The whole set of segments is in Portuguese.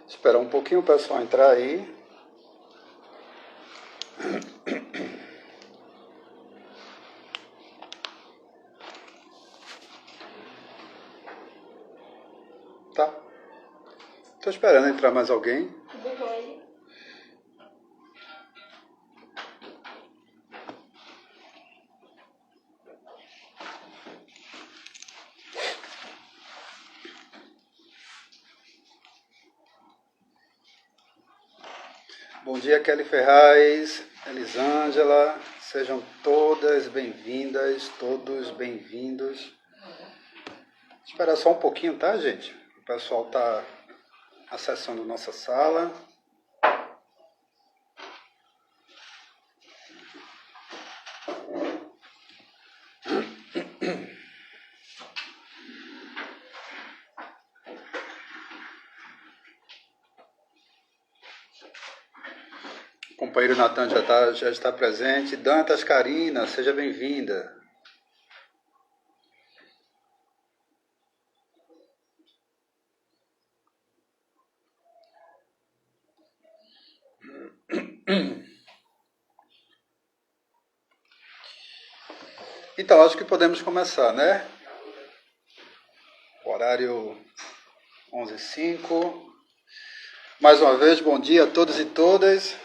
Esperar um pouquinho o pessoal entrar aí. Tá. Tô esperando entrar mais alguém. Bom dia, Kelly Ferraz, Elisângela, sejam todas bem-vindas, todos bem-vindos. Espera só um pouquinho, tá, gente? O pessoal tá acessando nossa sala. O companheiro Natan já está presente. Dantas Karina, seja bem-vinda. Então, acho que podemos começar, né? Horário 11h05. Mais uma vez, bom dia a todos e todas.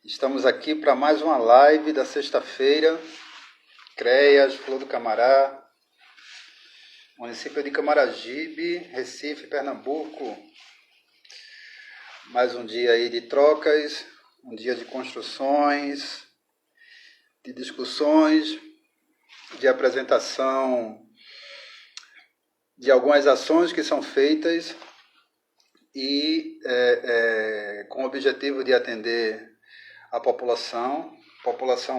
Estamos aqui para mais uma live da sexta-feira. CREAS, Flor do Camará, município de Camaragibe, Recife, Pernambuco. Mais um dia aí de trocas, um dia de construções, de discussões, de apresentação de algumas ações que são feitas e com o objetivo de atender a população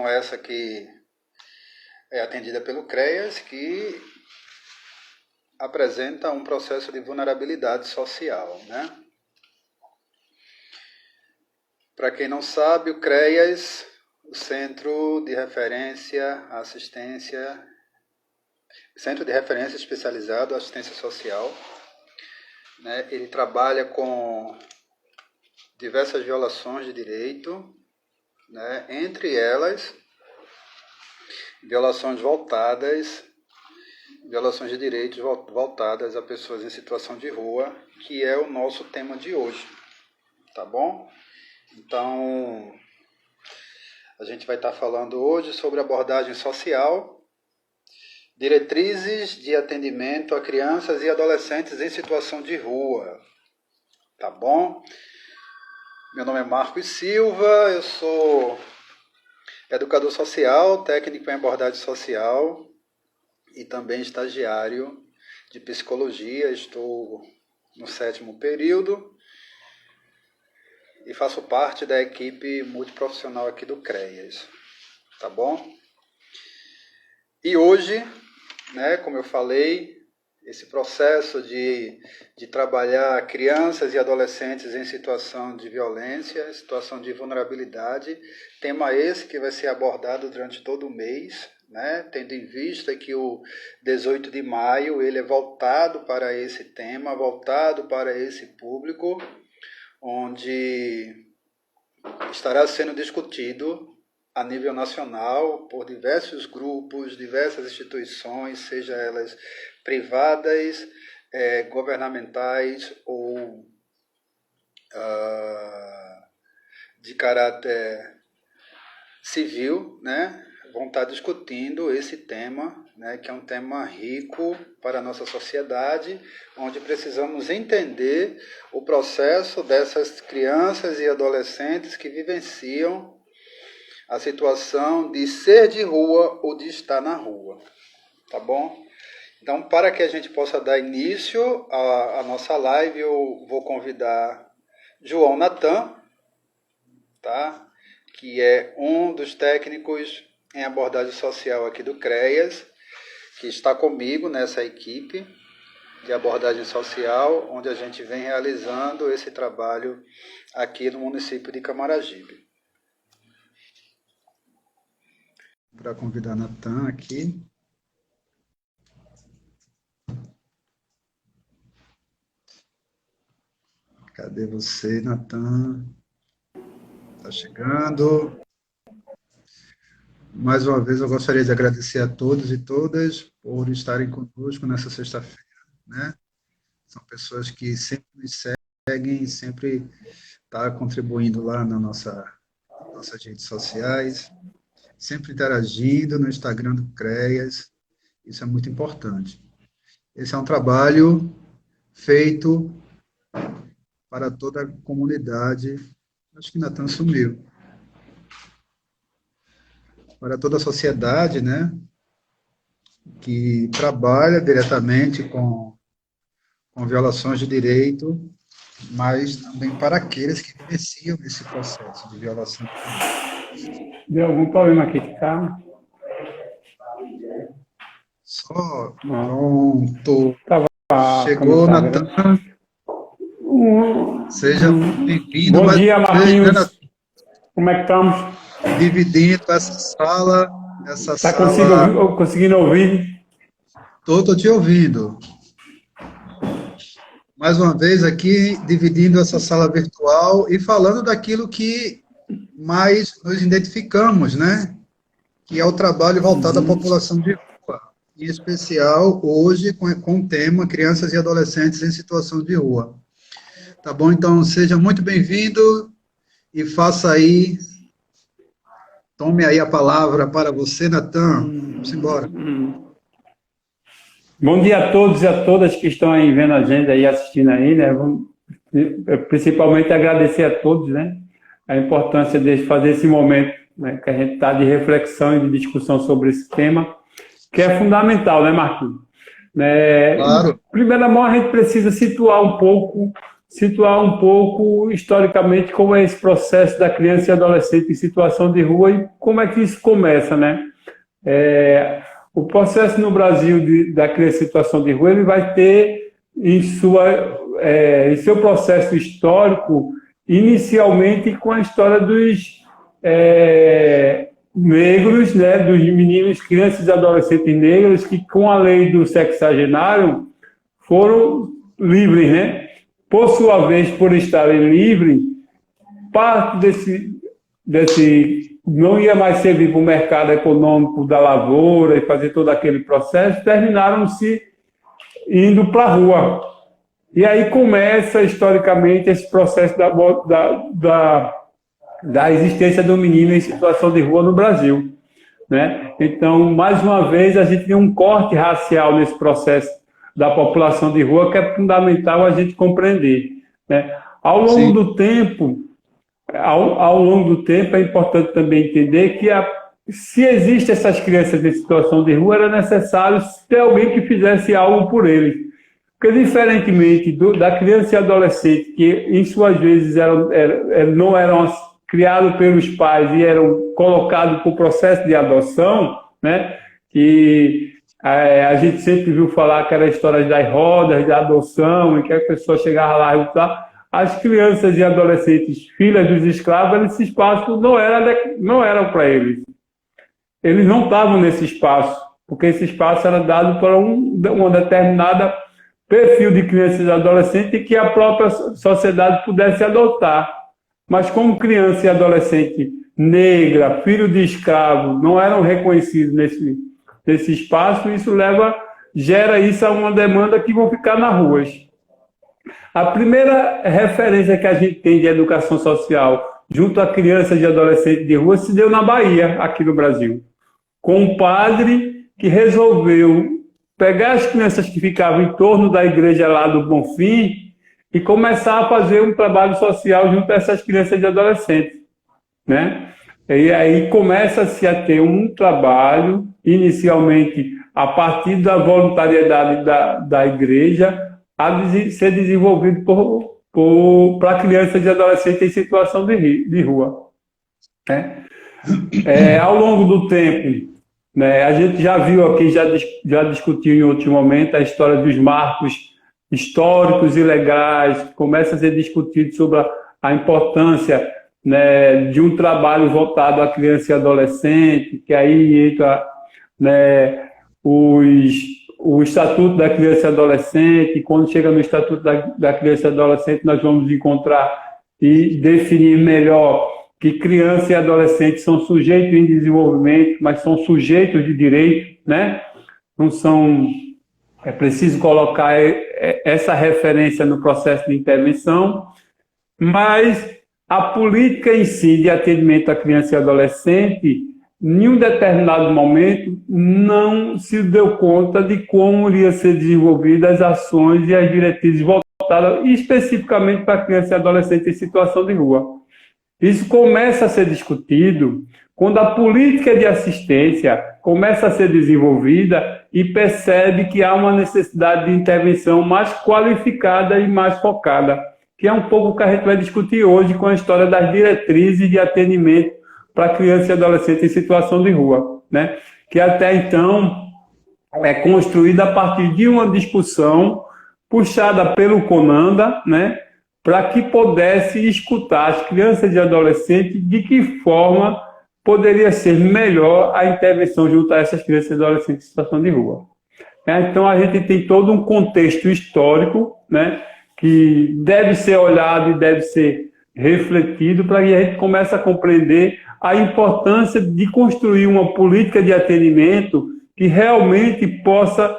essa que é atendida pelo CREAS, que apresenta um processo de vulnerabilidade social, né? Para quem não sabe, o CREAS, o Centro de Referência Especializado à Assistência Social, né? Ele trabalha com diversas violações de direito, né? Entre elas, violações de direitos voltadas a pessoas em situação de rua, que é o nosso tema de hoje, tá bom? Então, a gente vai estar falando hoje sobre abordagem social, diretrizes de atendimento a crianças e adolescentes em situação de rua, tá bom? Meu nome é Marcos Silva, eu sou educador social, técnico em abordagem social e também estagiário de psicologia. Estou no 7º período e faço parte da equipe multiprofissional aqui do CREAS, tá bom? E hoje, né, como eu falei, esse processo de trabalhar crianças e adolescentes em situação de violência, situação de vulnerabilidade, tema esse que vai ser abordado durante todo o mês, né, tendo em vista que o 18 de maio ele é voltado para esse tema, voltado para esse público, onde estará sendo discutido a nível nacional por diversos grupos, diversas instituições, seja elas privadas, governamentais ou de caráter civil, né? Vão estar discutindo esse tema, né, que é um tema rico para a nossa sociedade, onde precisamos entender o processo dessas crianças e adolescentes que vivenciam a situação de ser de rua ou de estar na rua, tá bom? Então, para que a gente possa dar início à nossa live, eu vou convidar João Natan, tá? Que é um dos técnicos em abordagem social aqui do CREAS, que está comigo nessa equipe de abordagem social, onde a gente vem realizando esse trabalho aqui no município de Camaragibe. Para convidar Natan aqui. Cadê você, Natan? Está chegando. Mais uma vez, eu gostaria de agradecer a todos e todas por estarem conosco nessa sexta-feira, né? São pessoas que sempre nos seguem, sempre estão contribuindo lá nossas redes sociais, sempre interagindo no Instagram do CREAS. Isso é muito importante. Esse é um trabalho feito para toda a comunidade. Acho que Natan sumiu. Para toda a sociedade, né, que trabalha diretamente com violações de direito, mas também para aqueles que vivenciam esse processo de violação de direito. Deu algum problema aqui, tá? Só pronto. Tava Chegou, Natan. Seja bem-vindo. Bom dia, Marquinhos. Como é que estamos? Dividindo essa sala. Está conseguindo ouvir? Estou te ouvindo. Mais uma vez aqui, dividindo essa sala virtual e falando daquilo que mais nos identificamos, né? Que é o trabalho voltado à população de rua. Em especial, hoje, com o tema Crianças e Adolescentes em Situação de Rua. Tá bom? Então, seja muito bem-vindo e faça aí, tome aí a palavra para você, Natan. Vamos embora. Bom dia a todos e a todas que estão aí vendo a gente aí, assistindo aí, né? Vamos principalmente agradecer a todos, né? A importância de fazer esse momento, né? Que a gente está de reflexão e de discussão sobre esse tema, que é fundamental, né, Marquinhos? Claro. Primeiro, a gente precisa situar um pouco historicamente como é esse processo da criança e adolescente em situação de rua e como é que isso começa, né? O processo no Brasil da criança em situação de rua, ele vai ter em seu processo histórico, inicialmente com a história dos negros, né, dos meninos, crianças e adolescentes negros que, com a lei do sexagenário, foram livres, né? Por sua vez, por estarem livres, parte desse não ia mais servir para o mercado econômico da lavoura e fazer todo aquele processo, terminaram se indo para a rua. E aí começa, historicamente, esse processo da existência do menino em situação de rua no Brasil, né? Então, mais uma vez, a gente tem um corte racial nesse processo da população de rua que é fundamental a gente compreender, né? Ao longo do tempo, é importante também entender que se existem essas crianças em situação de rua, era necessário ter alguém que fizesse algo por eles. Porque, diferentemente da criança e adolescente, que em suas vezes não eram criados pelos pais e eram colocados por processo de adoção, né? Que a gente sempre viu falar que era a história das rodas de adoção, em que a pessoa chegava lá e tal. As crianças e adolescentes, filhas dos escravos, esse espaço não era para eles. Eles não estavam nesse espaço, porque esse espaço era dado para uma determinada perfil de crianças e adolescentes que a própria sociedade pudesse adotar. Mas como criança e adolescente negra, filho de escravo, não eram reconhecidos nesse espaço, isso gera isso a uma demanda que vão ficar nas ruas. A primeira referência que a gente tem de educação social junto a crianças e adolescentes de rua se deu na Bahia, aqui no Brasil, com um padre que resolveu pegar as crianças que ficavam em torno da igreja lá do Bonfim e começar a fazer um trabalho social junto a essas crianças e adolescentes, né? E aí começa-se a ter um trabalho, inicialmente a partir da voluntariedade da igreja, a ser desenvolvido para crianças e adolescentes em situação de rua, né? Ao longo do tempo, né? A gente já viu aqui, já discutiu em outro momento a história dos marcos históricos e legais, começa a ser discutido sobre a importância, né, de um trabalho voltado à criança e adolescente, que aí entra, né, o Estatuto da Criança e Adolescente. Quando chega no Estatuto da Criança e Adolescente, nós vamos encontrar e definir melhor que criança e adolescente são sujeitos em desenvolvimento, mas são sujeitos de direito, né? Não são... É preciso colocar essa referência no processo de intervenção, mas a política em si de atendimento à criança e adolescente, em um determinado momento, não se deu conta de como iria ser desenvolvidas as ações e as diretrizes voltadas especificamente para a criança e adolescente em situação de rua. Isso começa a ser discutido quando a política de assistência começa a ser desenvolvida e percebe que há uma necessidade de intervenção mais qualificada e mais focada, que é um pouco o que a gente vai discutir hoje com a história das diretrizes de atendimento para criança e adolescente em situação de rua, né? Que até então é construída a partir de uma discussão puxada pelo CONANDA, né? Para que pudesse escutar as crianças e adolescentes de que forma poderia ser melhor a intervenção junto a essas crianças e adolescentes em situação de rua. Então, a gente tem todo um contexto histórico, né, que deve ser olhado e deve ser refletido para que a gente comece a compreender a importância de construir uma política de atendimento que realmente possa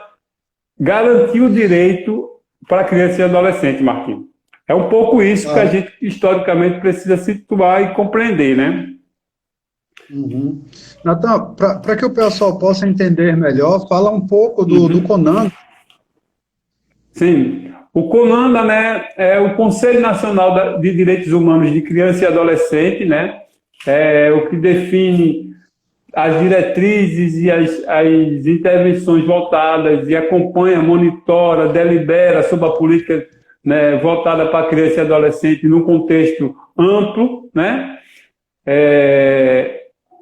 garantir o direito para a criança e adolescente, Marquinhos. É um pouco isso que a gente, historicamente, precisa situar e compreender, né? Uhum. Natan, para que o pessoal possa entender melhor, fala um pouco do CONANDA. Sim. O CONANDA, né, é o Conselho Nacional de Direitos Humanos de Criança e Adolescente, né? É o que define as diretrizes e as intervenções voltadas e acompanha, monitora, delibera sobre a política, né, voltada para a criança e adolescente num contexto amplo, né?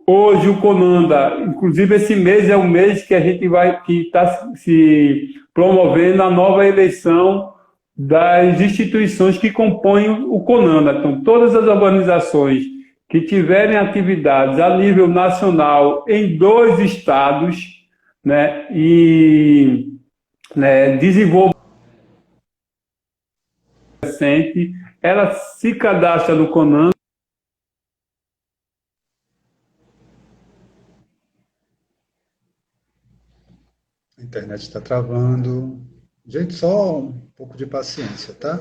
Hoje o CONANDA, inclusive esse mês é um mês que a gente que está se promovendo a nova eleição das instituições que compõem o CONANDA. Então, todas as organizações que tiverem atividades a nível nacional em 2 estados, né, e, né, desenvolvam, ela se cadastra no CONANDA. A internet está travando. Gente, só um pouco de paciência, tá?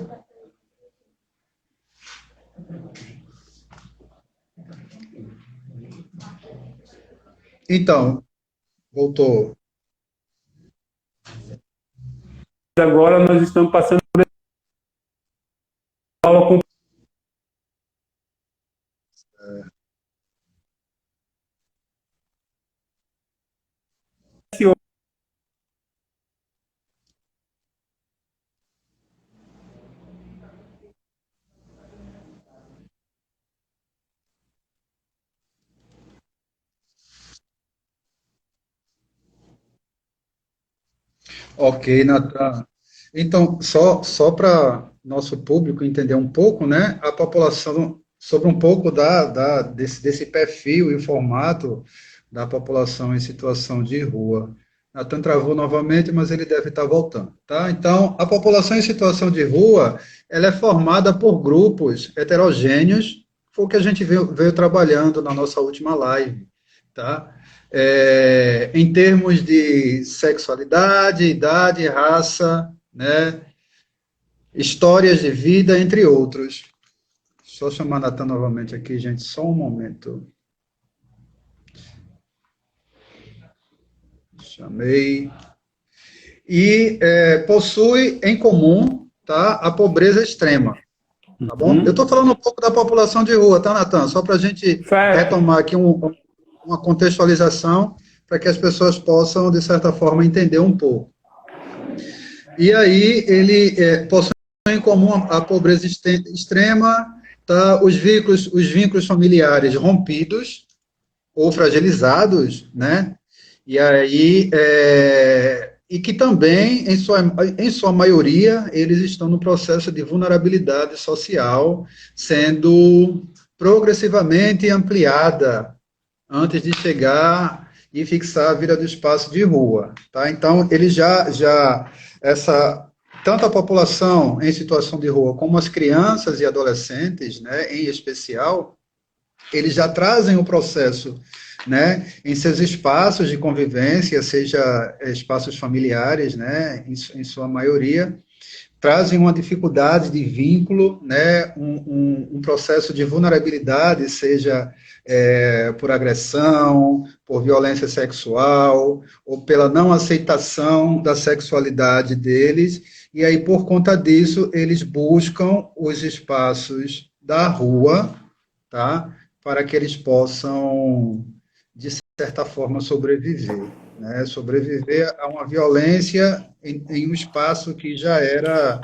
Então, voltou. Agora nós estamos passando por aula com Ok, Natan. Então, só para nosso público entender um pouco, né, a população, sobre um pouco desse perfil e formato da população em situação de rua. Natan travou novamente, mas ele deve estar voltando, tá? Então, a população em situação de rua, ela é formada por grupos heterogêneos, foi o que a gente veio trabalhando na nossa última live, tá? Em termos de sexualidade, idade, raça, né, histórias de vida, entre outros. Só chamar a Natan novamente aqui, gente, só um momento. Chamei. E possui em comum, tá, a pobreza extrema. Tá bom? Eu estou falando um pouco da população de rua, tá, Natan? Só para a gente retomar aqui uma contextualização para que as pessoas possam, de certa forma, entender um pouco. E aí, ele possui em comum a pobreza extrema, tá? Os vínculos familiares rompidos ou fragilizados, né? E aí, e que também, em sua maioria, eles estão no processo de vulnerabilidade social, sendo progressivamente ampliada antes de chegar e fixar a vida do espaço de rua, tá? Então, eles tanto a população em situação de rua como as crianças e adolescentes, né, em especial, eles já trazem o processo, né, em seus espaços de convivência, seja espaços familiares, né, em sua maioria, trazem uma dificuldade de vínculo, né, um processo de vulnerabilidade, seja por agressão, por violência sexual, ou pela não aceitação da sexualidade deles, e aí, por conta disso, eles buscam os espaços da rua, tá, para que eles possam, de certa forma, sobreviver, né, sobreviver a uma violência em um espaço que já era,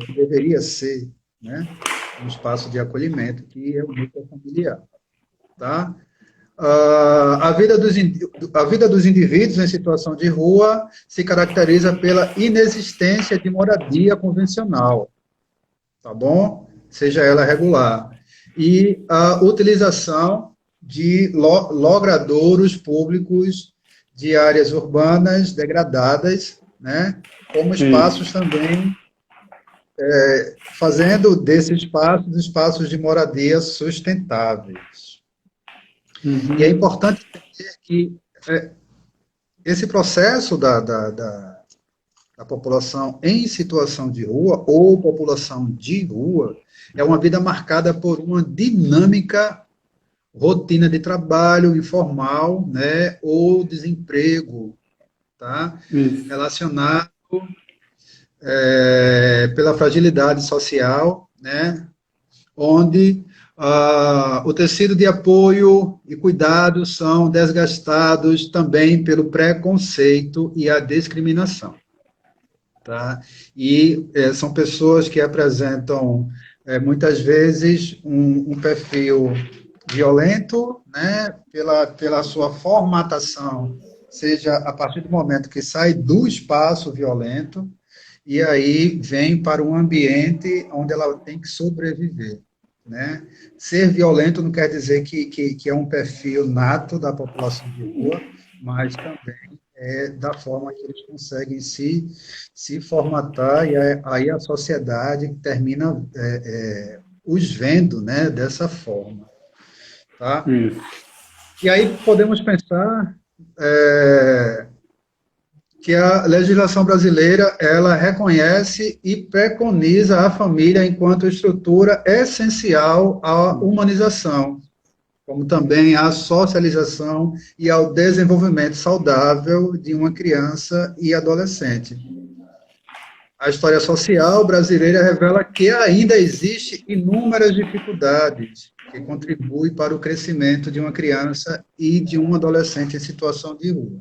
que deveria ser, né, um espaço de acolhimento, que é o núcleo familiar, tá? A vida dos indivíduos em situação de rua se caracteriza pela inexistência de moradia convencional, tá bom? Seja ela regular. E a utilização de logradouros públicos de áreas urbanas degradadas, né? Como espaços também, fazendo desses espaços de moradia sustentáveis. Uhum. E é importante entender que esse processo da população em situação de rua ou população de rua é uma vida marcada por uma dinâmica rotina de trabalho informal, né, ou desemprego, tá? Isso. Relacionado pela fragilidade social, né, onde o tecido de apoio e cuidado são desgastados também pelo preconceito e a discriminação. Tá? E são pessoas que apresentam, muitas vezes, um perfil violento, né, pela sua formatação, seja a partir do momento que sai do espaço violento, e aí vem para um ambiente onde ela tem que sobreviver. Né? Ser violento não quer dizer que é um perfil nato da população de rua, mas também da forma que eles conseguem se formatar, e aí a sociedade termina os vendo, né, dessa forma. Tá? Isso. E aí podemos pensar que a legislação brasileira ela reconhece e preconiza a família enquanto estrutura essencial à humanização, como também à socialização e ao desenvolvimento saudável de uma criança e adolescente. A história social brasileira revela que ainda existe inúmeras dificuldades que contribuem para o crescimento de uma criança e de um adolescente em situação de rua.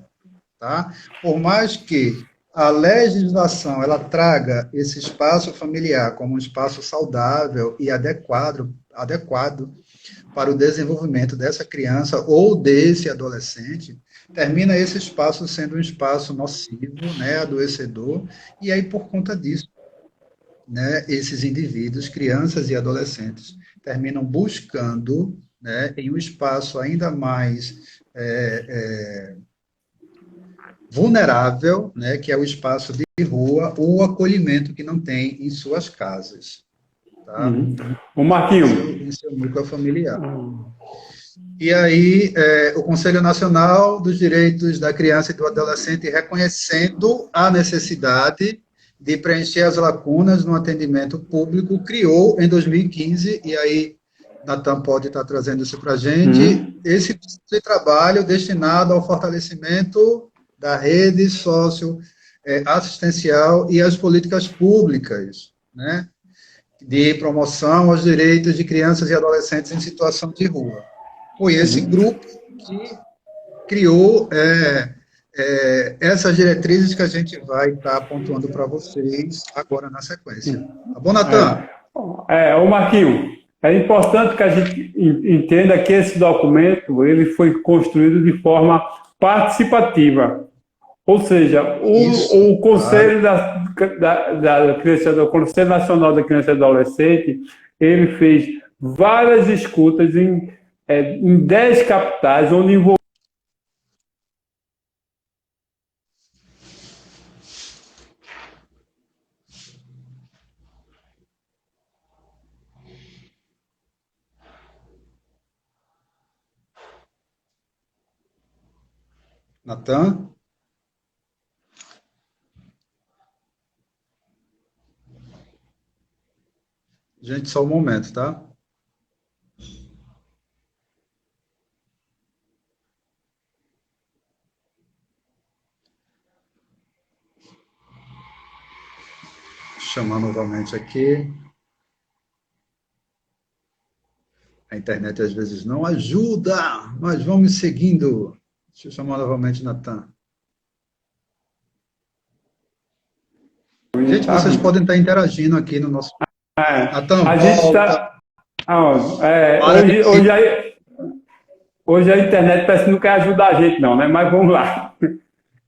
Tá? Por mais que a legislação ela traga esse espaço familiar como um espaço saudável e adequado para o desenvolvimento dessa criança ou desse adolescente, termina esse espaço sendo um espaço nocivo, né, adoecedor, e aí, por conta disso, né, esses indivíduos, crianças e adolescentes, terminam buscando, né, em um espaço ainda mais vulnerável, né, que é o espaço de rua, o acolhimento que não tem em suas casas. Tá? O Marquinho. Em seu núcleo familiar. E aí, o Conselho Nacional dos Direitos da Criança e do Adolescente, reconhecendo a necessidade de preencher as lacunas no atendimento público, criou em 2015, e aí Natan pode estar trazendo isso para a gente, esse trabalho destinado ao fortalecimento da rede socioassistencial e as políticas públicas, né, de promoção aos direitos de crianças e adolescentes em situação de rua. Foi esse grupo que criou essas diretrizes que a gente vai estar pontuando para vocês agora na sequência. Tá bom, Natan? Ô Marquinho, é importante que a gente entenda que esse documento ele foi construído de forma participativa. Ou seja, o Conselho o Conselho Nacional da Criança e Adolescente, ele fez várias escutas em 10 capitais, onde envolveu. Natan? Gente, só um momento, tá? Vou chamar novamente aqui. A internet às vezes não ajuda, mas vamos seguindo. Deixa eu chamar novamente Natan. Gente, vocês podem estar interagindo aqui no nosso... Natan, a gente está... Hoje a internet parece que não quer ajudar a gente, não, né? Mas vamos lá.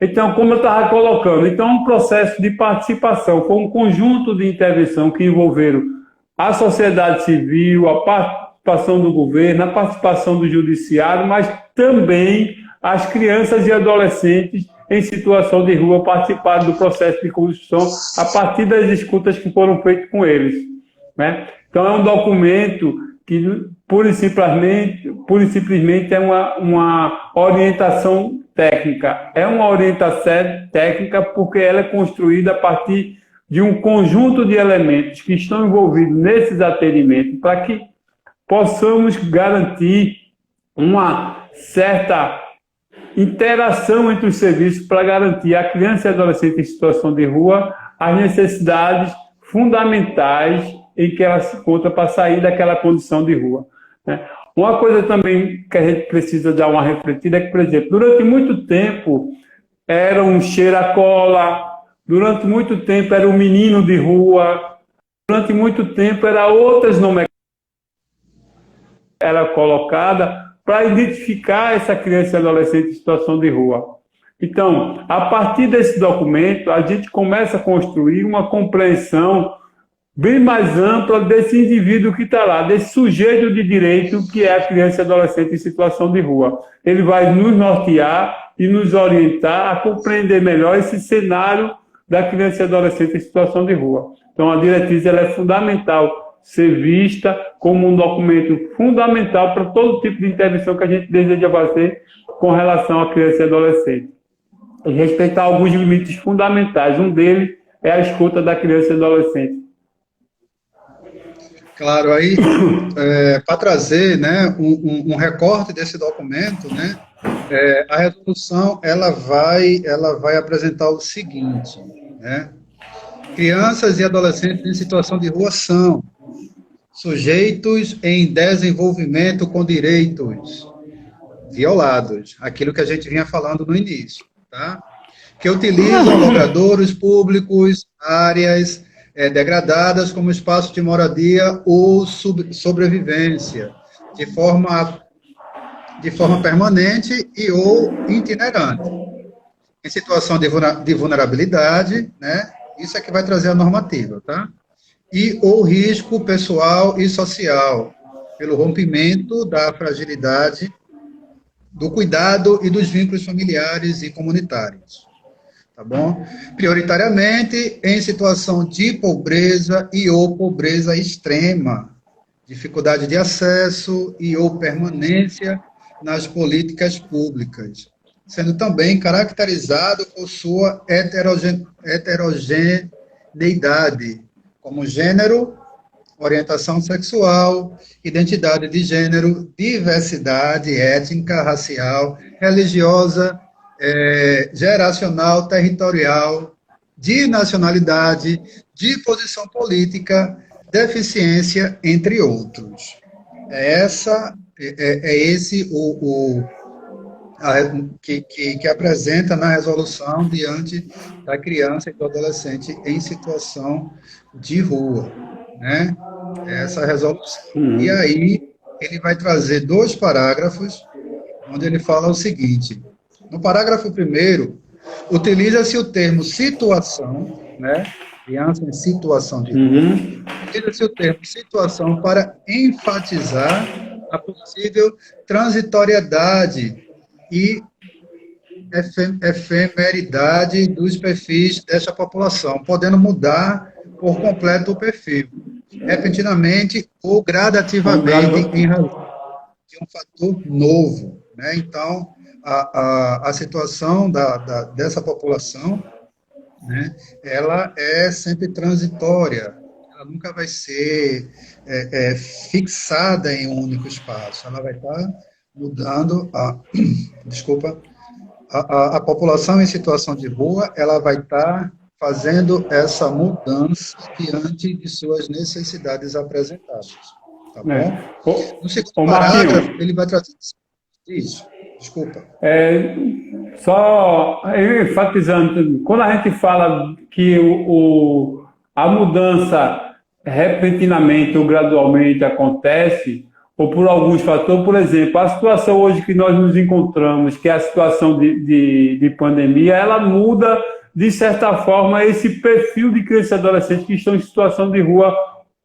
Então, como eu estava colocando, então um processo de participação, foi um conjunto de intervenção que envolveram a sociedade civil, a participação do governo, a participação do judiciário, mas também as crianças e adolescentes em situação de rua participaram do processo de construção a partir das escutas que foram feitas com eles, né? Então, é um documento que, pura e simplesmente é uma orientação técnica. É uma orientação técnica porque ela é construída a partir de um conjunto de elementos que estão envolvidos nesses atendimentos para que possamos garantir uma certa interação entre os serviços para garantir à criança e adolescente em situação de rua as necessidades fundamentais em que ela se encontra para sair daquela condição de rua, né? Uma coisa também que a gente precisa dar uma refletida é que, por exemplo, durante muito tempo era um cheira-cola, durante muito tempo era um menino de rua, durante muito tempo era outras nomenclaturas era colocada para identificar essa criança e adolescente em situação de rua. Então, a partir desse documento, a gente começa a construir uma compreensão bem mais ampla desse indivíduo que está lá, desse sujeito de direito que é a criança e adolescente em situação de rua. Ele vai nos nortear e nos orientar a compreender melhor esse cenário da criança e adolescente em situação de rua. Então, a diretriz ela é fundamental ser vista como um documento fundamental para todo tipo de intervenção que a gente deseja fazer com relação à criança e adolescente. E respeitar alguns limites fundamentais. Um deles é a escuta da criança e adolescente. Claro, aí, para trazer, né, um recorte desse documento, né, a resolução ela vai apresentar o seguinte, né, crianças e adolescentes em situação de rua são sujeitos em desenvolvimento com direitos violados, aquilo que a gente vinha falando no início, tá? Que utilizam logradouros públicos, áreas degradadas como espaço de moradia ou sobrevivência, de forma permanente e ou itinerante. Em situação de vulnerabilidade, né? Isso é que vai trazer a normativa, tá? E ou risco pessoal e social, pelo rompimento da fragilidade, do cuidado e dos vínculos familiares e comunitários. Tá bom? Prioritariamente em situação de pobreza e ou pobreza extrema, dificuldade de acesso e ou permanência nas políticas públicas, sendo também caracterizado por sua heterogeneidade, como gênero, orientação sexual, identidade de gênero, diversidade étnica, racial, religiosa, geracional, territorial, de nacionalidade, de posição política, deficiência, entre outros. Esse que apresenta na resolução diante da criança e do adolescente em situação de rua, né? Essa resolução. E aí ele vai trazer 2 parágrafos onde ele fala o seguinte: No parágrafo 1º, utiliza-se o termo situação, né? Criança em situação de rua. Utiliza-se o termo situação para enfatizar a possível transitoriedade e efemeridade dos perfis dessa população, podendo mudar por completo o perfil, repentinamente ou gradativamente, em razão de um fator novo. Né? Então, a situação dessa população, né, ela é sempre transitória, ela nunca vai ser fixada em um único espaço, ela vai estar mudando, desculpa, a população em situação de rua, ela vai estar fazendo essa mudança diante de suas necessidades apresentadas, tá bom? No segundo parágrafo, Marquinhos, ele vai trazer isso, desculpa. Só enfatizando, quando a gente fala que a mudança repentinamente ou gradualmente acontece, ou por alguns fatores, por exemplo, a situação hoje que nós nos encontramos, que é a situação de pandemia, ela muda, de certa forma, esse perfil de crianças e adolescentes que estão em situação de rua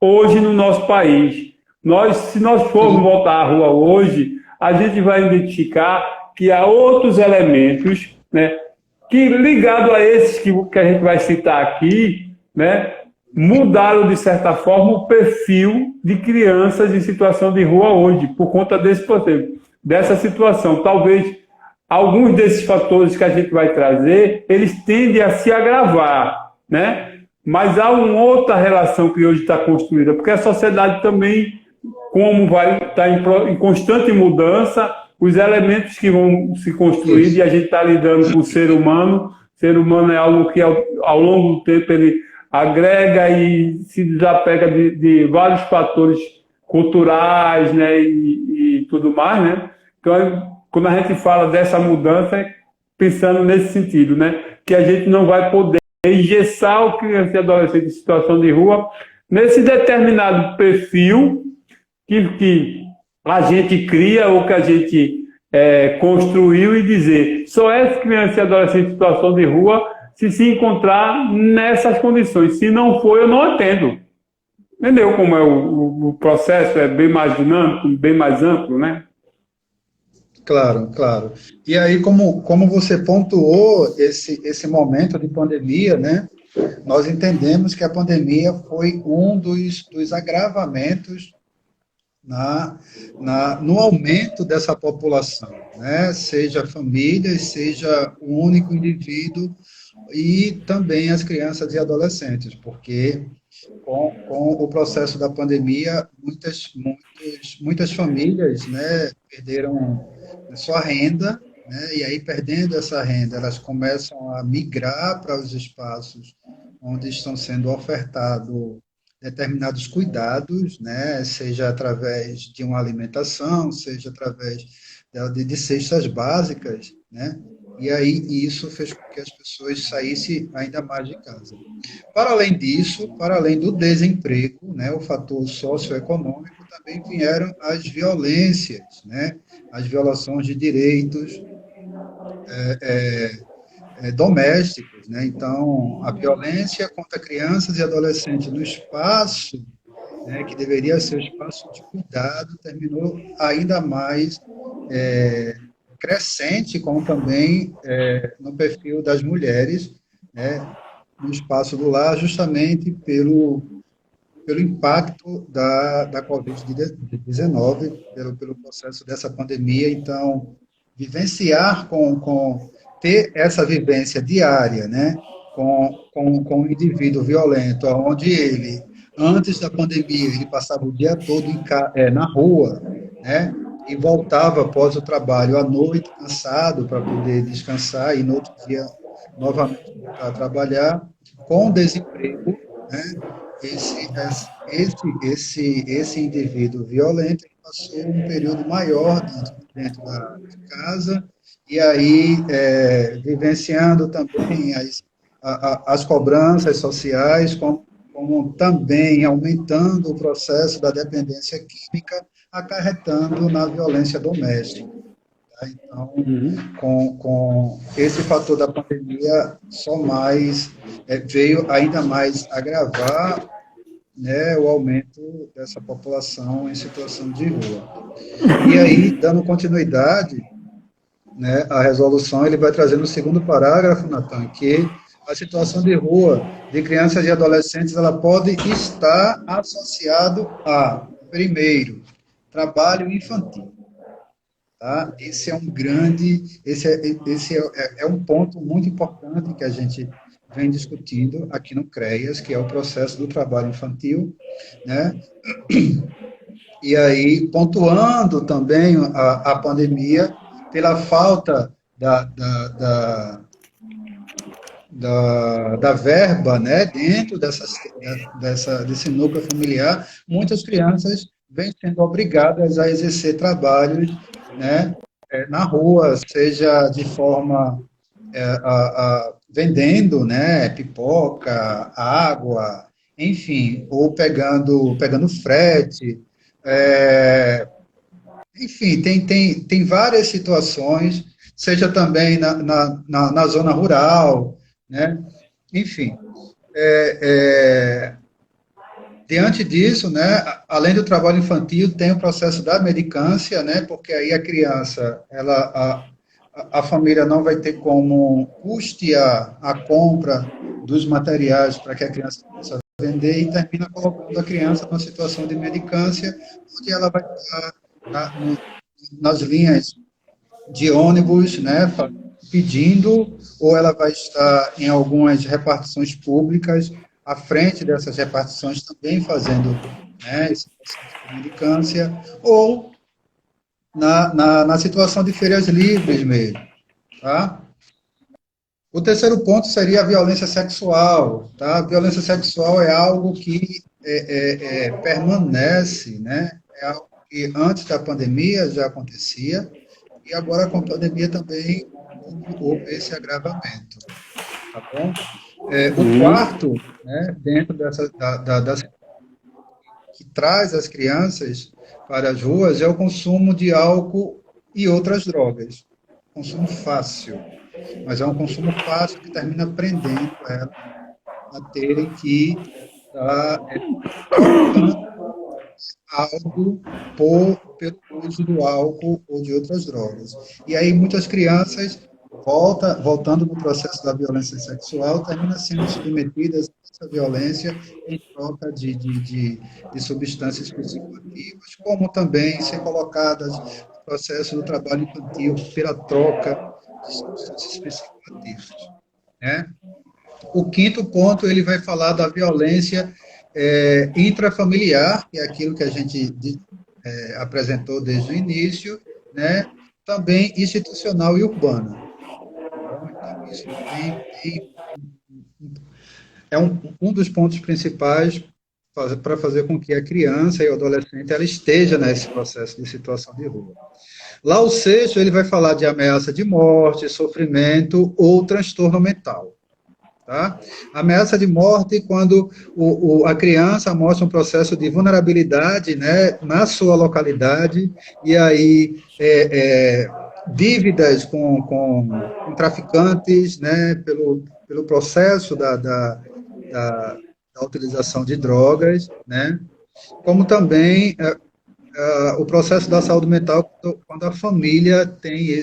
hoje no nosso país. Se nós formos voltar à rua hoje, a gente vai identificar que há outros elementos, né, que ligado a esses que a gente vai citar aqui, né, mudaram, de certa forma, o perfil de crianças em situação de rua hoje, por conta dessa situação. Talvez alguns desses fatores que a gente vai trazer, eles tendem a se agravar, né? Mas há uma outra relação que hoje está construída, porque a sociedade também, como vai estar em constante mudança, os elementos que vão se construir, e a gente está lidando com o ser humano. O ser humano é algo que, ao longo do tempo, ele agrega e se desapega de vários fatores culturais, né, e tudo mais, né? Então, quando a gente fala dessa mudança, é pensando nesse sentido, né, que a gente não vai poder engessar o criança e adolescente em situação de rua nesse determinado perfil que a gente cria ou que a gente construiu, e dizer, só é criança e adolescente em situação de rua se encontrar nessas condições. Se não for, eu não atendo. Entendeu como é o processo? É bem mais dinâmico, bem mais amplo, né? Claro, claro. E aí, como você pontuou esse momento de pandemia, né? Nós entendemos que a pandemia foi um dos agravamentos no aumento dessa população, né? Seja famílias, seja o único indivíduo e também as crianças e adolescentes, porque com o processo da pandemia, muitas famílias, né, perderam sua renda, né, e aí, perdendo essa renda, elas começam a migrar para os espaços onde estão sendo ofertados determinados cuidados, né, seja através de uma alimentação, seja através de cestas básicas, né, e aí isso fez com que as pessoas saíssem ainda mais de casa. Para além disso, para além do desemprego, né, o fator socioeconômico, também vieram as violências, né, as violações de direitos domésticos, né? Então, a violência contra crianças e adolescentes no espaço, né, que deveria ser o espaço de cuidado, terminou ainda mais crescente, como também no perfil das mulheres, né, no espaço do lar, justamente pelo impacto da Covid-19, pelo processo dessa pandemia. Então, vivenciar ter essa vivência diária, né, com um indivíduo violento, onde ele, antes da pandemia, ele passava o dia todo na rua, né, e voltava após o trabalho à noite, cansado, para poder descansar, e no outro dia, novamente, voltar a trabalhar, com desemprego, né, esse indivíduo violento passou um período maior dentro da casa, e aí vivenciando também as cobranças sociais, como também aumentando o processo da dependência química, acarretando na violência doméstica. Tá? Então, Uhum. com esse fator da pandemia, só mais veio ainda mais agravar, né, o aumento dessa população em situação de rua. E aí, dando continuidade, né, à resolução, ele vai trazer no segundo parágrafo, Natan, que a situação de rua de crianças e adolescentes ela pode estar associado a, primeiro, trabalho infantil. Tá? Esse é um grande, esse é um ponto muito importante que a gente vem discutindo aqui no CREAS, que é o processo do trabalho infantil, né? E aí, pontuando também a pandemia, pela falta da verba, né, dentro desse núcleo familiar, muitas crianças vêm sendo obrigadas a exercer trabalhos, né, na rua, seja de forma vendendo, né, pipoca, água, enfim, ou pegando frete, é, enfim, tem várias situações, seja também na zona rural, né? Enfim, é, é, diante disso, né, além do trabalho infantil, tem o processo da medicância, né, porque aí a criança, a família não vai ter como custear a compra dos materiais para que a criança possa vender e termina colocando a criança numa situação de medicância, onde ela vai estar nas linhas de ônibus, né, pedindo, ou ela vai estar em algumas repartições públicas, à frente dessas repartições também fazendo, né, esse processo de medicância, ou na situação de feiras livres mesmo, tá? O terceiro ponto seria a violência sexual, tá? A violência sexual é algo que permanece, né? É algo que antes da pandemia já acontecia, e agora com a pandemia também houve esse agravamento, tá bom? O Uhum. quarto, né, dentro que traz as crianças para as ruas é o consumo de álcool e outras drogas. Consumo fácil, mas é um consumo fácil que termina prendendo elas a terem que estar trocando algo pelo uso do álcool ou de outras drogas. E aí muitas crianças, voltando no processo da violência sexual, terminam sendo submetidas a essa violência em troca de substâncias psicoativas, como também ser colocadas no processo do trabalho infantil pela troca de substâncias psicoativas, né? O quinto ponto, ele vai falar da violência intrafamiliar, que é aquilo que a gente apresentou desde o início, né? Também institucional e urbana. Bom, então, isso também é um dos pontos principais para fazer com que a criança e o adolescente ela esteja nesse processo de situação de rua. Lá o sexto, ele vai falar de ameaça de morte, sofrimento ou transtorno mental. Tá? Ameaça de morte quando a criança mostra um processo de vulnerabilidade, né, na sua localidade, e aí dívidas com traficantes, né, pelo processo da utilização de drogas, né, como também o processo da saúde mental quando a família tem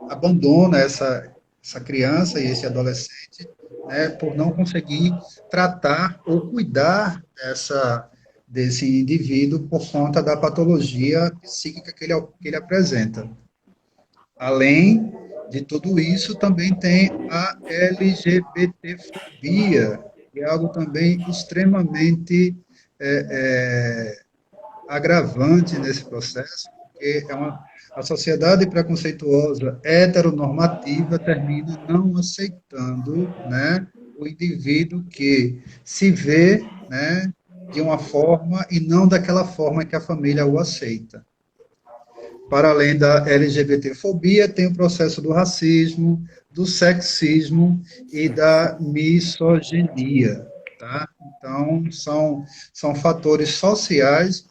abandona essa criança e esse adolescente, né, por não conseguir tratar ou cuidar desse indivíduo por conta da patologia psíquica que ele apresenta. Além de tudo isso, também tem a LGBTfobia, que é algo também extremamente agravante nesse processo, porque a sociedade preconceituosa heteronormativa termina não aceitando, né, o indivíduo que se vê, né, de uma forma e não daquela forma que a família o aceita. Para além da LGBTfobia, tem o processo do racismo, do sexismo e da misoginia. Tá? Então, são fatores sociais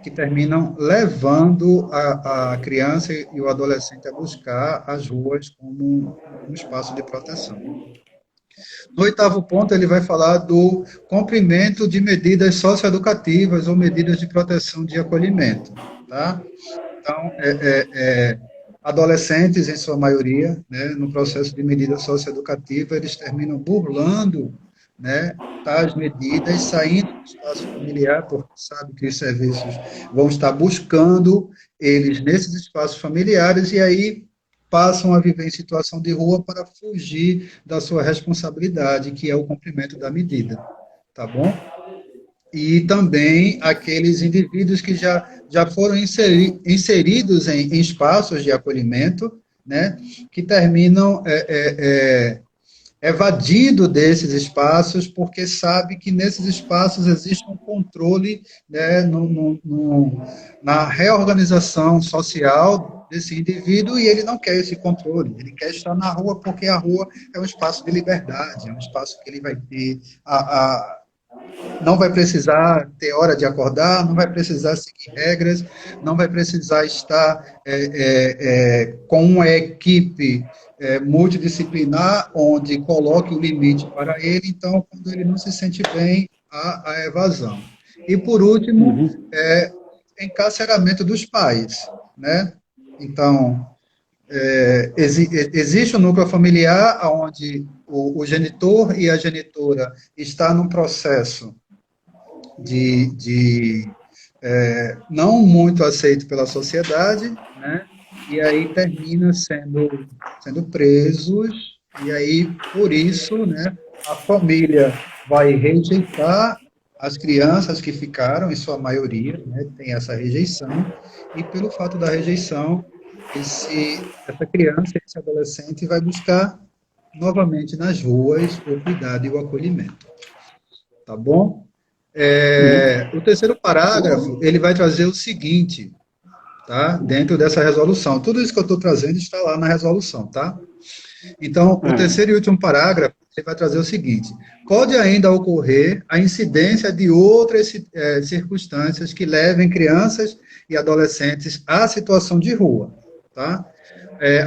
que terminam levando a criança e o adolescente a buscar as ruas como um espaço de proteção. No oitavo ponto, ele vai falar do cumprimento de medidas socioeducativas ou medidas de proteção de acolhimento. Tá? Então, adolescentes, em sua maioria, né, no processo de medida socioeducativa, eles terminam burlando, né, tais medidas, saindo do espaço familiar, porque sabe que os serviços vão estar buscando eles nesses espaços familiares, e aí passam a viver em situação de rua para fugir da sua responsabilidade, que é o cumprimento da medida, tá bom? E também aqueles indivíduos que já foram inseridos em espaços de acolhimento, né, que terminam evadindo desses espaços, porque sabe que nesses espaços existe um controle, né, na reorganização social desse indivíduo, e ele não quer esse controle, ele quer estar na rua, porque a rua é um espaço de liberdade, é um espaço que ele vai ter não vai precisar ter hora de acordar, não vai precisar seguir regras, não vai precisar estar com uma equipe multidisciplinar, onde coloque o limite para ele. Então, quando ele não se sente bem, há a evasão. E, por último, encarceramento dos pais, né? Então, existe um núcleo familiar onde o genitor e a genitora está num processo não muito aceito pela sociedade, né? E aí termina sendo presos, e aí, por isso, né, a família vai rejeitar as crianças que ficaram, em sua maioria, né, tem essa rejeição, e pelo fato da rejeição, essa criança, esse adolescente vai buscar novamente nas ruas o cuidado e o acolhimento. Tá bom? O terceiro parágrafo, ele vai trazer o seguinte, tá? Dentro dessa resolução. Tudo isso que eu estou trazendo está lá na resolução, tá? Então, o terceiro e último parágrafo, ele vai trazer o seguinte: pode ainda ocorrer a incidência de outras circunstâncias que levem crianças e adolescentes à situação de rua, tá?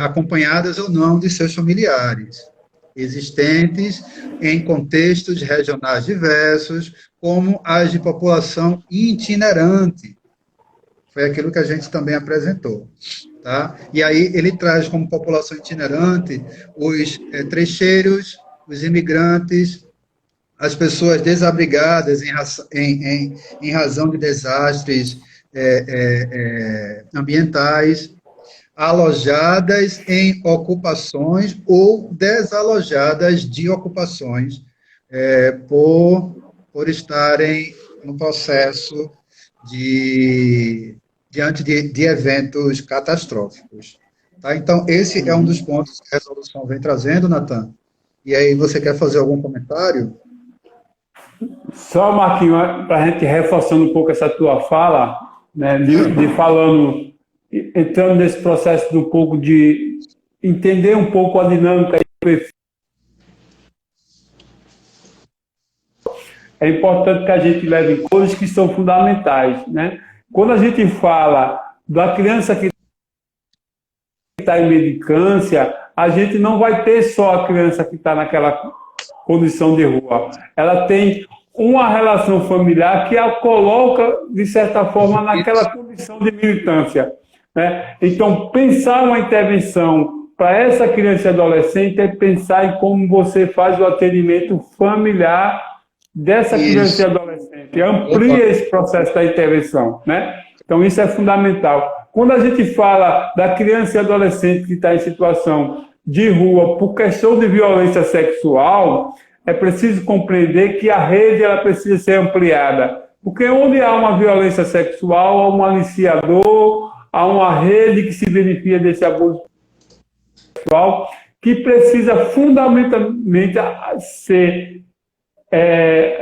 Acompanhadas ou não de seus familiares, existentes em contextos regionais diversos, como as de população itinerante. Foi aquilo que a gente também apresentou. Tá? E aí ele traz como população itinerante os trecheiros, os imigrantes, as pessoas desabrigadas em razão de desastres ambientais, alojadas em ocupações ou desalojadas de ocupações por estarem no processo diante de eventos catastróficos. Tá? Então, esse é um dos pontos que a resolução vem trazendo, Natan. E aí, você quer fazer algum comentário? Só, Marquinhos, para a gente reforçando um pouco essa tua fala, né, entrando nesse processo de um pouco de entender um pouco a dinâmica. É importante que a gente leve em coisas que são fundamentais, né? Quando a gente fala da criança que está em medicância, a gente não vai ter só a criança que está naquela condição de rua. Ela tem uma relação familiar que a coloca, de certa forma, naquela condição de militância, né? Então, pensar uma intervenção para essa criança e adolescente é pensar em como você faz o atendimento familiar dessa criança e adolescente, amplia esse processo da intervenção, né? Então, isso é fundamental. Quando a gente fala da criança e adolescente que está em situação de rua por questão de violência sexual, é preciso compreender que a rede ela precisa ser ampliada, porque onde há uma violência sexual, há um aliciador, há uma rede que se beneficia desse abuso sexual, que precisa fundamentalmente ser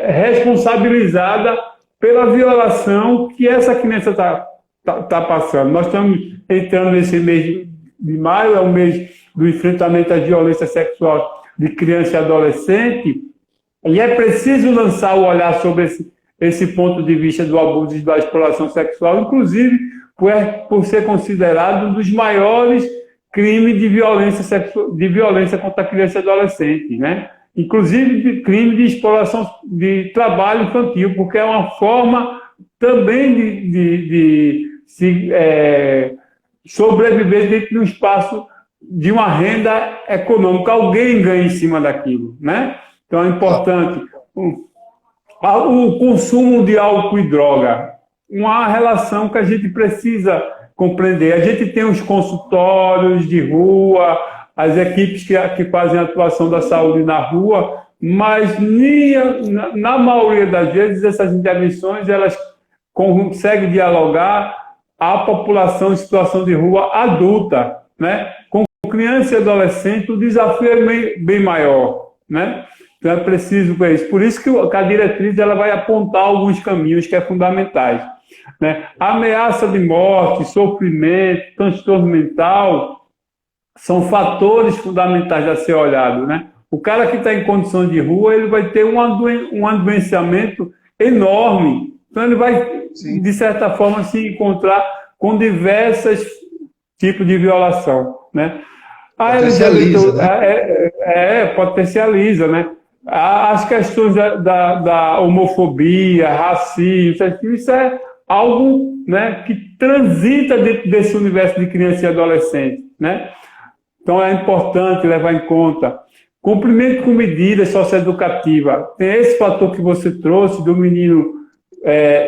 responsabilizada pela violação que essa criança está passando. Nós estamos entrando nesse mês de maio, é o mês do enfrentamento à violência sexual de criança e adolescente, e é preciso lançar o olhar sobre esse ponto de vista do abuso e da exploração sexual, inclusive por ser considerado um dos maiores crimes de violência contra a criança e adolescente, né? Inclusive de crime de exploração de trabalho infantil, porque é uma forma também de sobreviver dentro de um espaço de uma renda econômica. Alguém ganha em cima daquilo, né? Então é importante. O consumo de álcool e droga, uma relação que a gente precisa compreender. A gente tem os consultórios de rua, as equipes que fazem a atuação da saúde na rua, mas na maioria das vezes essas intervenções elas conseguem dialogar a população em situação de rua adulta, né? Com criança e adolescente o desafio é bem maior, né? Então é preciso ver isso. Por isso que a diretriz ela vai apontar alguns caminhos que é fundamentais, né? Ameaça de morte, sofrimento, transtorno mental são fatores fundamentais a ser olhado, né? O cara que está em condição de rua ele vai ter um adoecimento enorme. Então ele vai, sim, de certa forma, se encontrar com diversos tipos de violação, né? Potencializa, né? Potencializa, né? As questões da homofobia, racismo, isso é algo, né, que transita dentro desse universo de criança e adolescente, né? Então é importante levar em conta cumprimento com medidas socioeducativas. Tem esse fator que você trouxe do menino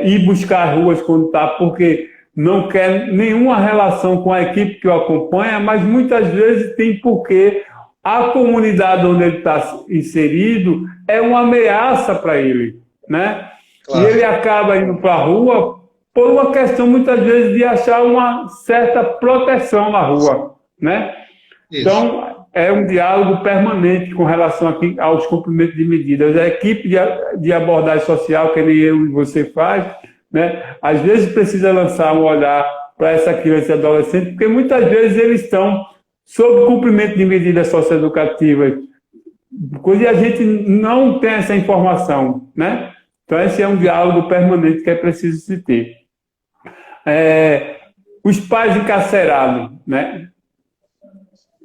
ir buscar ruas quando está, porque não quer nenhuma relação com a equipe que o acompanha, mas muitas vezes tem porque a comunidade onde ele está inserido é uma ameaça para ele, né? Claro. E ele acaba indo para a rua por uma questão, muitas vezes, de achar uma certa proteção na rua, né? Isso. Então, é um diálogo permanente com relação aqui aos cumprimentos de medidas. A equipe de abordagem social, que nem eu e você faz, né? Às vezes precisa lançar um olhar para essa criança e adolescente, porque muitas vezes eles estão sob cumprimento de medidas socioeducativas, coisa e a gente não tem essa informação, né? Então esse é um diálogo permanente que é preciso se ter. Os pais encarcerados, né?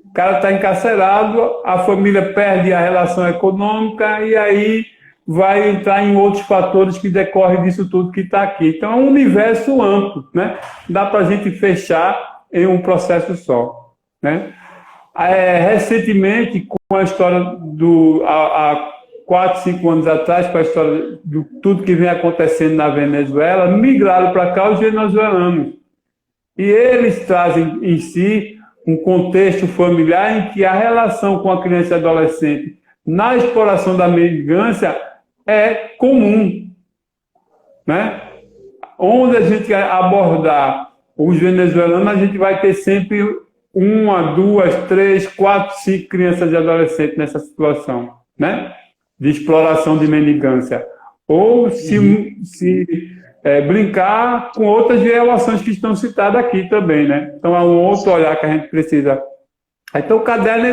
O cara está encarcerado, a família perde a relação econômica e aí vai entrar em outros fatores que decorrem disso tudo que está aqui. Então é um universo amplo, né? Dá para a gente fechar em um processo só, né? Recentemente, com a história há 4, 5 anos atrás, com a história de tudo que vem acontecendo na Venezuela, migraram para cá os venezuelanos. E eles trazem em si um contexto familiar em que a relação com a criança e adolescente na exploração da mendigância é comum, né? Onde a gente abordar os venezuelanos, a gente vai ter sempre 1, 2, 3, 4, 5 crianças e adolescentes nessa situação, né? De exploração de mendigância. Ou se brincar com outras violações que estão citadas aqui também, né? Então é um outro olhar que a gente precisa. Então o caderno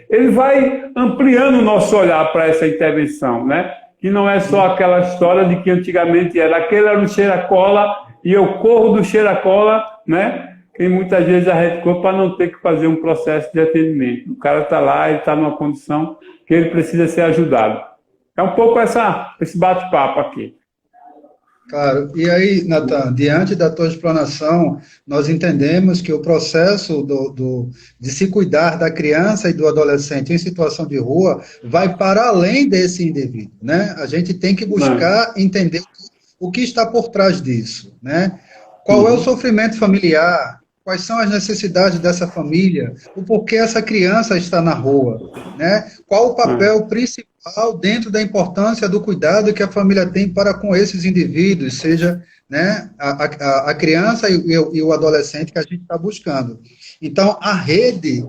ele vai ampliando o nosso olhar para essa intervenção, né? Que não é só aquela história de que antigamente aquele era um cheira-cola e eu corro do cheira-cola, né? E muitas vezes a gente corre para não ter que fazer um processo de atendimento. O cara está lá, ele está numa condição que ele precisa ser ajudado. É um pouco esse bate-papo aqui. Claro. E aí, Natan, diante da tua explanação, nós entendemos que o processo de se cuidar da criança e do adolescente em situação de rua vai para além desse indivíduo, né? A gente tem que buscar entender o que está por trás disso, né? Qual é o sofrimento familiar? Quais são as necessidades dessa família? O porquê essa criança está na rua, né? Qual o papel principal dentro da importância do cuidado que a família tem para com esses indivíduos, seja, né, a criança e o adolescente que a gente está buscando. Então, a rede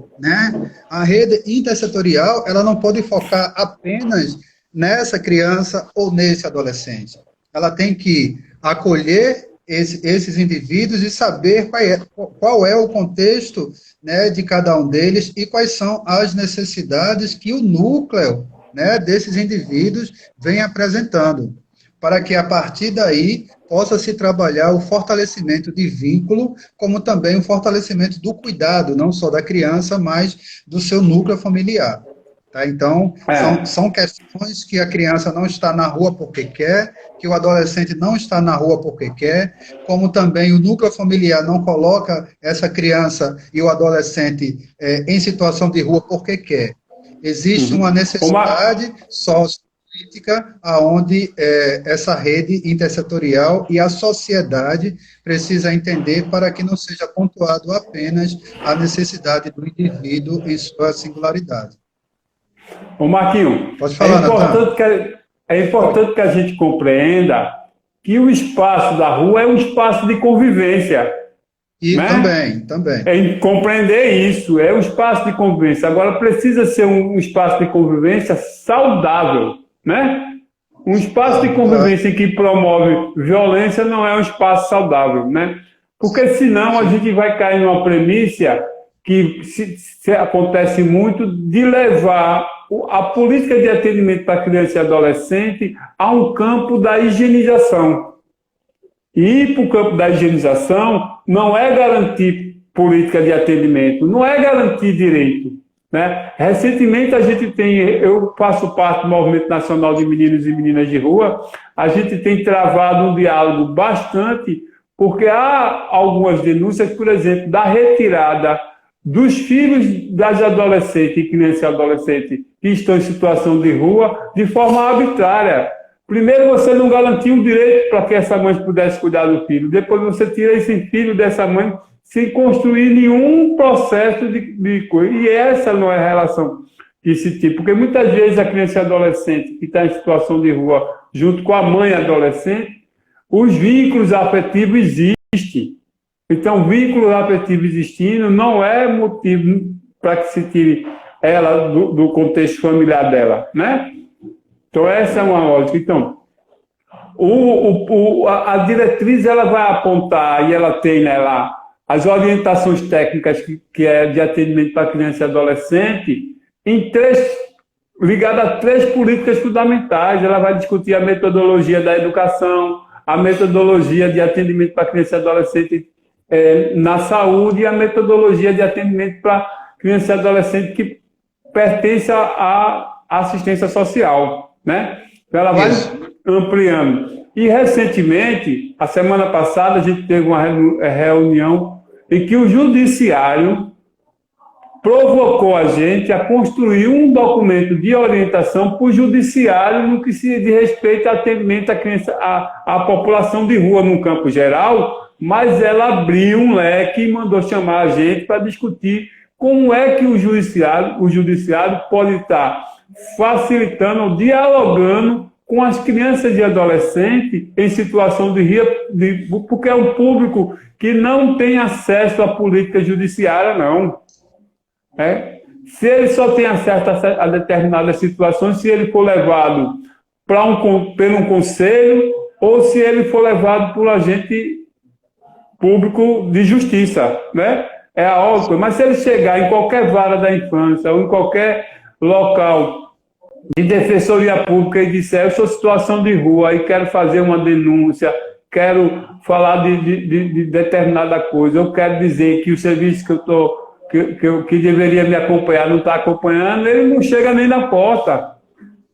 intersetorial, ela não pode focar apenas nessa criança ou nesse adolescente. Ela tem que acolher esses indivíduos e saber qual é o contexto, né, de cada um deles e quais são as necessidades que o núcleo, né, desses indivíduos vem apresentando. para que a partir daí possa se trabalhar o fortalecimento de vínculo, como também o fortalecimento do cuidado, não só da criança, mas do seu núcleo familiar. Tá? Então, são questões que a criança não está na rua porque quer, que o adolescente não está na rua porque quer, como também o núcleo familiar não coloca essa criança e o adolescente em situação de rua porque quer. Existe uma necessidade sociopolítica onde essa rede intersetorial e a sociedade precisa entender para que não seja pontuado apenas a necessidade do indivíduo em sua singularidade. Ô Marquinho, pode falar, é importante que a gente compreenda que o espaço da rua é um espaço de convivência. E né? também. É compreender isso, é um espaço de convivência. Agora, precisa ser um espaço de convivência saudável, né? Um espaço de convivência que promove violência não é um espaço saudável, né? Porque senão a gente vai cair numa premissa que se acontece muito de levar a política de atendimento para criança e adolescente a um campo da higienização. E ir para o campo da higienização não é garantir política de atendimento, não é garantir direito. Né? Recentemente eu faço parte do Movimento Nacional de Meninos e Meninas de Rua, a gente tem travado um diálogo bastante, porque há algumas denúncias, por exemplo, da retirada dos filhos das adolescentes e crianças e adolescentes que estão em situação de rua de forma arbitrária. Primeiro, você não garantiu um direito para que essa mãe pudesse cuidar do filho. Depois, você tira esse filho dessa mãe sem construir nenhum processo de coisa. E essa não é a relação desse tipo. Porque muitas vezes a criança e adolescente que está em situação de rua, junto com a mãe adolescente, os vínculos afetivos existem. Então, vínculo afetivo existindo não é motivo para que se tire ela do contexto familiar dela, né? Então, essa é uma lógica. Então, a diretriz ela vai apontar, e ela tem lá as orientações técnicas que é de atendimento para criança e adolescente, ligada a 3 políticas fundamentais. Ela vai discutir a metodologia da educação, a metodologia de atendimento para criança e adolescente na saúde e a metodologia de atendimento para criança e adolescente que pertence à assistência social, né? Então, ela vai ampliando. E, recentemente, a semana passada, a gente teve uma reunião em que o Judiciário provocou a gente a construir um documento de orientação para o Judiciário no que se diz respeito ao atendimento à população de rua no campo geral, mas ela abriu um leque e mandou chamar a gente para discutir como é que o judiciário pode estar facilitando ou dialogando com as crianças e adolescentes em situação de rua, porque é um público que não tem acesso à política judiciária, não. Se ele só tem acesso a determinadas situações, se ele for levado por um conselho ou se ele for levado por um agente público de justiça, né? É a óbvio. Mas se ele chegar em qualquer vara da infância ou em qualquer local de defensoria pública e disser: eu sou situação de rua e quero fazer uma denúncia, quero falar de determinada coisa, eu quero dizer que o serviço que deveria me acompanhar não está acompanhando, ele não chega nem na porta,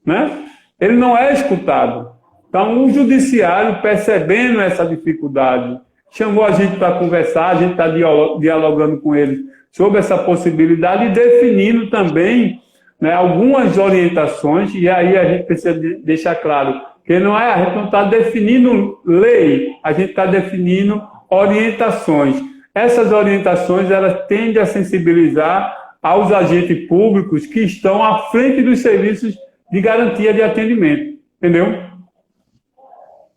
né? Ele não é escutado. Então, o judiciário, percebendo essa dificuldade, chamou a gente para conversar, a gente está dialogando com ele sobre essa possibilidade e definindo também, né, algumas orientações, e aí a gente precisa deixar claro que a gente não está definindo lei, a gente está definindo orientações. Essas orientações, elas tendem a sensibilizar aos agentes públicos que estão à frente dos serviços de garantia de atendimento. Entendeu?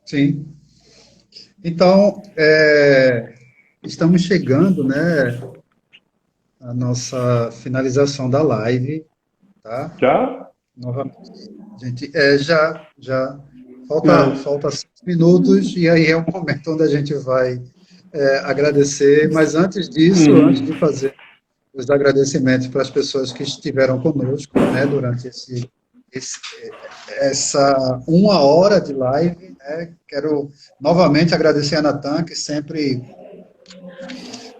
Sim. Então, estamos chegando, né, à nossa finalização da live, tá? Já? Novamente. Gente, já. Falta 5 minutos e aí é o momento onde a gente vai agradecer, mas antes disso, antes de fazer os agradecimentos para as pessoas que estiveram conosco, né, durante essa 1 hora de live, né, Quero novamente agradecer a Natan, que sempre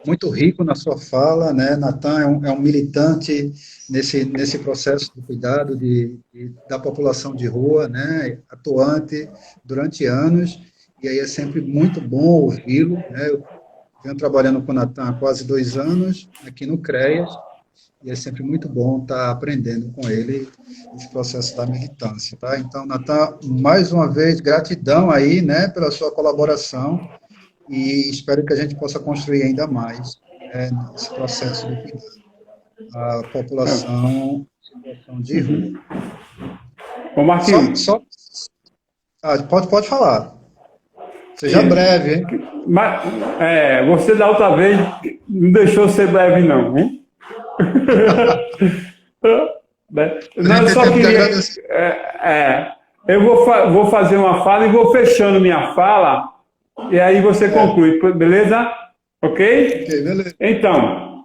muito rico na sua fala, né? Natan é um militante nesse processo de cuidado da população de rua, né? Atuante durante anos, e aí é sempre muito bom ouvi-lo, né? Eu venho trabalhando com o Natan há quase 2 anos, aqui no CREAS, e é sempre muito bom estar aprendendo com ele esse processo da militância, tá? Então, Natan, mais uma vez, gratidão aí, né, pela sua colaboração, e espero que a gente possa construir ainda mais, né, esse processo de cuidado à população em situação de rua. Ô, Marquinhos. Pode falar. Seja breve, hein? Mas, você da outra vez não deixou ser breve, não, hein? Não, eu só queria... eu vou fazer uma fala e vou fechando minha fala, e aí você conclui, beleza? Ok? Ok, beleza. Então,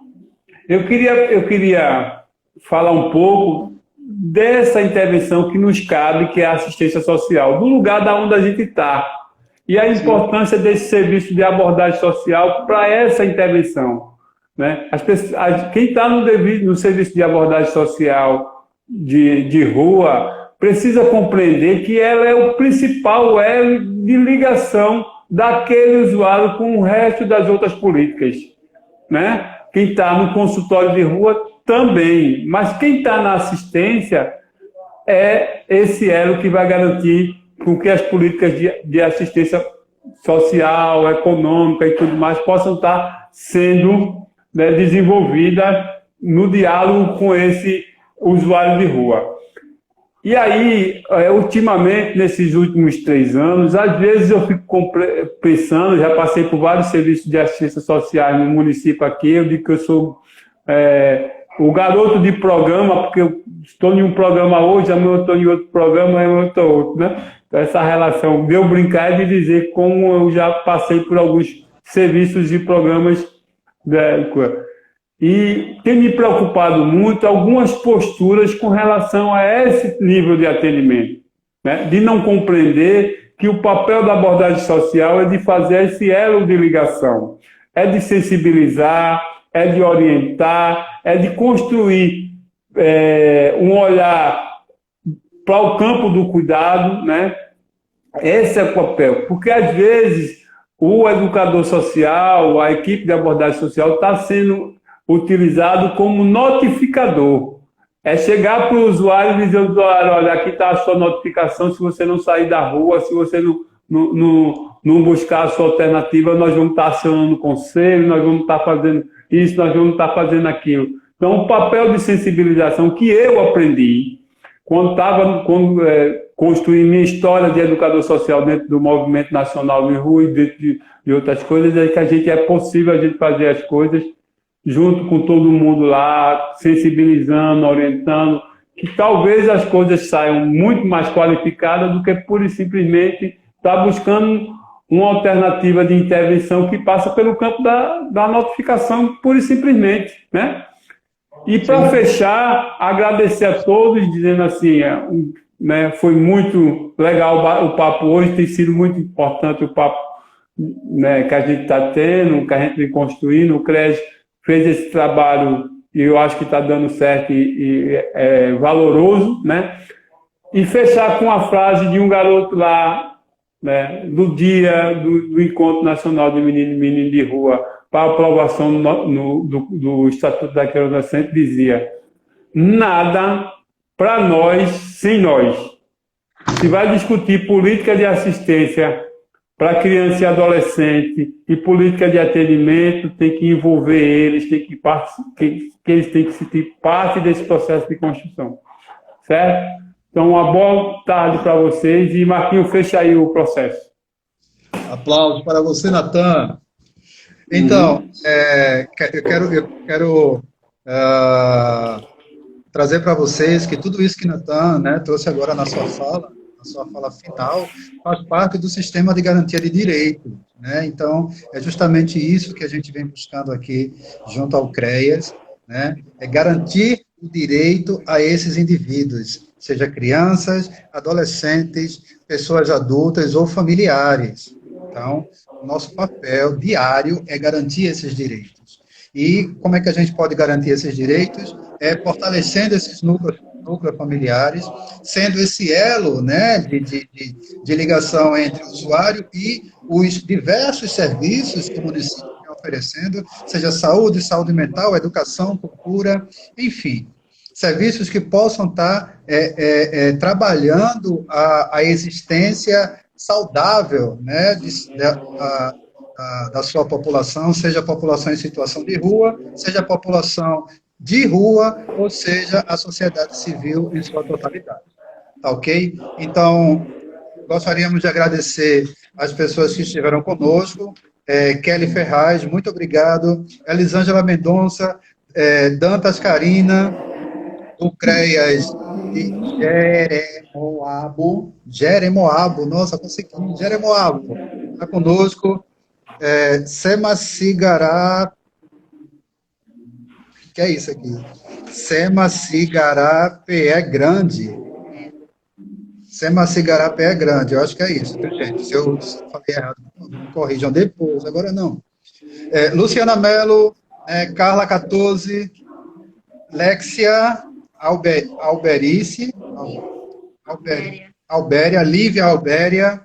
eu queria falar um pouco dessa intervenção que nos cabe, que é a assistência social, do lugar da onde a gente está, e a importância desse serviço de abordagem social para essa intervenção, né? Quem está no serviço de abordagem social de rua precisa compreender que ela é o principal elo de ligação daquele usuário com o resto das outras políticas, né? Quem está no consultório de rua também, mas quem está na assistência é esse elo que vai garantir com que as políticas de assistência social, econômica e tudo mais possam estar sendo, né, desenvolvidas no diálogo com esse usuário de rua. E aí, ultimamente, nesses últimos 3 anos, às vezes eu fico pensando, já passei por vários serviços de assistência social no município aqui, eu digo que eu sou o garoto de programa, porque eu estou em um programa hoje, amanhã eu estou em outro programa, amanhã eu estou em outro, né? Então, essa relação de eu brincar é de dizer como eu já passei por alguns serviços e programas. E tem me preocupado muito algumas posturas com relação a esse nível de atendimento, né? De não compreender que o papel da abordagem social é de fazer esse elo de ligação, é de sensibilizar, é de orientar, é de construir um olhar para o campo do cuidado, né? Esse é o papel, porque às vezes o educador social, a equipe de abordagem social está sendo utilizado como notificador. É chegar para o usuário e dizer ao usuário, olha, aqui está a sua notificação, se você não sair da rua, se você não buscar a sua alternativa, nós vamos estar acionando o conselho, nós vamos estar fazendo isso, nós vamos estar fazendo aquilo. Então, o papel de sensibilização que eu aprendi quando estava construindo minha história de educador social dentro do movimento nacional de rua e dentro de outras coisas, é que é possível a gente fazer as coisas junto com todo mundo lá, sensibilizando, orientando, que talvez as coisas saiam muito mais qualificadas do que pura e simplesmente estar buscando uma alternativa de intervenção que passa pelo campo da notificação pura e simplesmente, né? E para fechar, agradecer a todos, dizendo assim, né, foi muito legal o papo hoje, tem sido muito importante o papo, né, que a gente está tendo, que a gente vem construindo. O CREAS fez esse trabalho e eu acho que está dando certo e é valoroso, né? E fechar com a frase de um garoto lá, né, do dia do Encontro Nacional de Menino e Menina de Rua para aprovação do Estatuto da Criança e Adolescente, dizia: nada para nós sem nós. Se vai discutir política de assistência para criança e adolescente e política de atendimento, tem que envolver eles, que eles têm que sentir parte desse processo de construção. Certo? Então, uma boa tarde para vocês e Marquinhos, fecha aí o processo. Aplausos para você, Natan. Então, eu quero trazer para vocês que tudo isso que Natan, né, trouxe agora na sua fala final, faz parte do sistema de garantia de direito, né? Então, é justamente isso que a gente vem buscando aqui junto ao CREAS, né? É garantir o direito a esses indivíduos, seja crianças, adolescentes pessoas adultas ou familiares. Então, o nosso papel diário é garantir esses direitos. E como é que a gente pode garantir esses direitos? É fortalecendo esses núcleos familiares, sendo esse elo, né, de ligação entre o usuário e os diversos serviços que o município vem oferecendo, seja saúde, saúde mental, educação, cultura, enfim, serviços que possam estar trabalhando a existência saudável, né, da sua população, seja a população em situação de rua, seja a população de rua, ou seja, a sociedade civil em sua totalidade. Tá ok? Então, gostaríamos de agradecer as pessoas que estiveram conosco. Kelly Ferraz, muito obrigado. Elisângela Mendonça, Dantas Carina, do CREAS de Jeremoabo, nossa, consegui, Jeremoabo, está conosco. Sema Cigará, que é isso aqui? Sema Cigará PE Grande. Sema Cigará PE Grande, eu acho que é isso, viu, gente? Se eu falei errado, me corrijam depois, agora não. Luciana Mello, Carla 14, Lexia Alberice, Albéria, Lívia Albéria,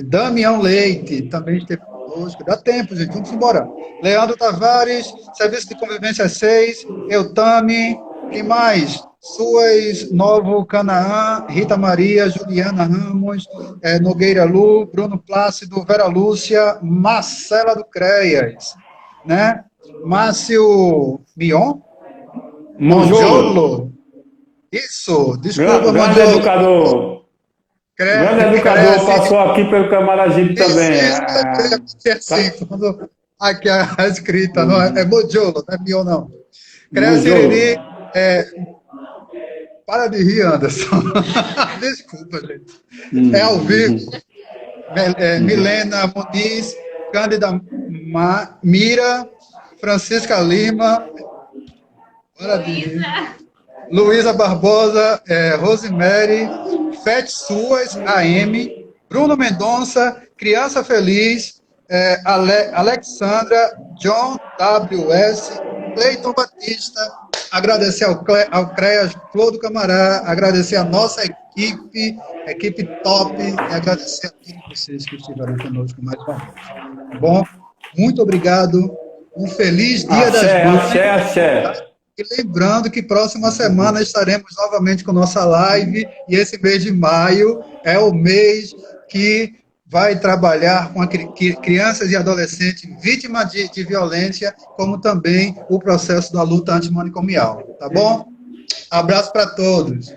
Damião Leite, também esteve conosco. Dá tempo, gente, vamos embora. Leandro Tavares, Serviço de Convivência 6, Eutami, quem mais? Suas, Novo Canaã, Rita Maria, Juliana Ramos, Nogueira Lu, Bruno Plácido, Vera Lúcia, Marcela do CREAS, né? Márcio Mion? Monjolo. Isso, desculpa, grande educador. Grande educador, passou aqui pelo Camaragibe também. Aqui a escrita, não é Mojolo, não é Mion, não. CREAS Siriri, para de rir, Anderson. Desculpa, gente. É ao vivo. Milena Muniz, Cândida Mira, Francisca Lima, para de rir. Luísa Barbosa, Rosemary, Fete Suas, AM, Bruno Mendonça, Criança Feliz, Alexandra, John WS, Cleiton Batista, agradecer ao CREAS Flor do Camará, agradecer a nossa equipe top, e agradecer a todos vocês que estiveram conosco mais uma vez. Tá bom? Muito obrigado, um feliz Dia das Mães. Axé. E lembrando que próxima semana estaremos novamente com nossa live, e esse mês de maio é o mês que vai trabalhar com crianças e adolescentes vítimas de violência, como também o processo da luta antimanicomial. Tá bom? Abraço para todos.